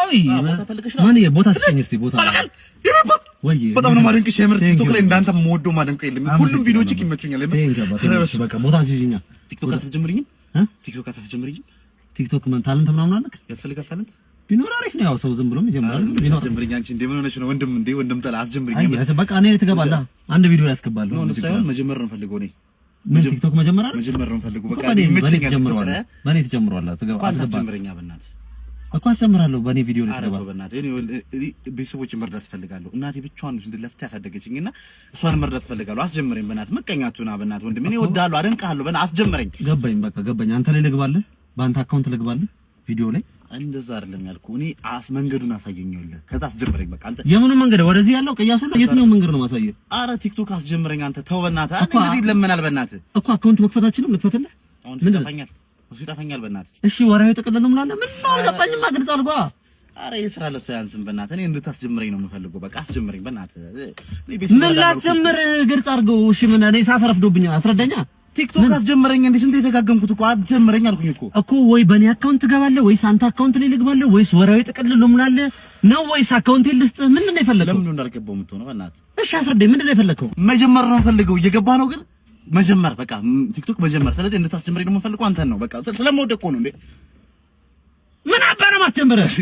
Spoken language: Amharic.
አይ ማን ቦታ ስጠኝ እስቲ ቦታ ወይ በጣም ነው ማደንቅሽ የምር ቲክቶክ ላይ እንዳንተ የምወደው ማደንቀው የለም ሁሉም ቪዲዮዎች ይመቹኛል የምር በቃ ቦታ አስይዝኛ ቲክቶክ አትጀምሪኝም ቲክቶክ አትጀምሪኝም ቲክቶክ ምን ታለንት ምናምን አለክ ያስፈልጋል ታለንት ቢኖር አሪፍ ነው ያው ሰው ዝም ብሎ ይጀምራል ቢኖር ጀምሪኝ አንቺ እንደ ምን ሆነሽ ነው ወንድም ጠላ አስጀምሪኝ አይ በቃ እኔ ትገባለህ አንድ ቪዲዮ ያስገባለሁ ነው ሳይሆን መጀመር ነው ፈልገው እኔ ምን ቲክቶክ መጀመር ነው ፈልገው በቃ ይመቸኛል በኔ ተጀምሯል ትገባ አስጀምረኛ በእናትህ እኮ አሰምራለሁ በኔ ቪዲዮ ላይ ተገባ በእናትህ እኔ ቤተሰቦችን መርዳት ፈልጋለሁ እናቴ ብቻዋን እንድለፍታ ያሳደገችኝና እሷን መርዳት ፈልጋለሁ አስጀምረኝ በእናትህ መቀኛቱና በእናትህ ወንድም እኔ እወድሃለሁ አደንቅሃለሁ በእናትህ አስጀምረኝ ገባኝ በቃ ገባኝ አንተ ላይ ልግባለህ በአንተ አካውንት ልግባለህ ቪዲዮ ላይ እንደዛ አይደለም ያልኩህ እኔ መንገዱን አሳየኝልህ ከዛ አስጀምረኝ በቃ አንተ የምን መንገድ ወደዚህ ያለው ቅያሱ ነው የትኛው መንገድ ነው ማሳየው አረ ቲክቶክ አስጀምረኝ አንተ ተው በእናትህ እንደዚህ ይለመናል በእናትህ እኮ አካውንት መክፈታችንም ልክፈትልህ ምን ይጠፋኛል እሱ ይጠፋኛል በእናትህ እሺ ወራዊ ተቀለለ ምን አለ ምን ነው አልገባኝም አግልጽ አልጓ አረ ይስራ ለሱ ያንስም በእናትህ እኔ እንድታስጀምረኝ ነው የምፈልገው በቃ አስጀምረኝ በእናትህ ምን ላስጀምር ግልጽ አድርገው እሺ ምን እኔ ሰዓት ረፍዶብኛል አስረዳኛ ቲክቶክ አስጀምረኝ እንዴ ስንት የተጋገምኩት እኮ አስጀምረኝ አልኩኝ እኮ ወይ በኔ አካውንት ትገባለህ ወይስ አንተ አካውንት ላይ ልግባለህ ወይስ ወራዊ ጥቅል ልሙላለህ ነው ወይስ አካውንት ልስጥ ምንድን ነው የፈለከው ለምን እንዳልገባው የምትሆነው በእናትህ እሺ አስረዳኝ ምንድን ነው የፈለከው መጀመር ነው የምፈልገው እየገባ ነው ግን መጀመር በቃ ቲክቶክ መጀመር ስለዚህ እንድታስጀምረኝ ነው የምፈልገው አንተን ነው በቃ ስለምወደው እኮ ነው እንዴ ምን አባረ ማስጀምረህ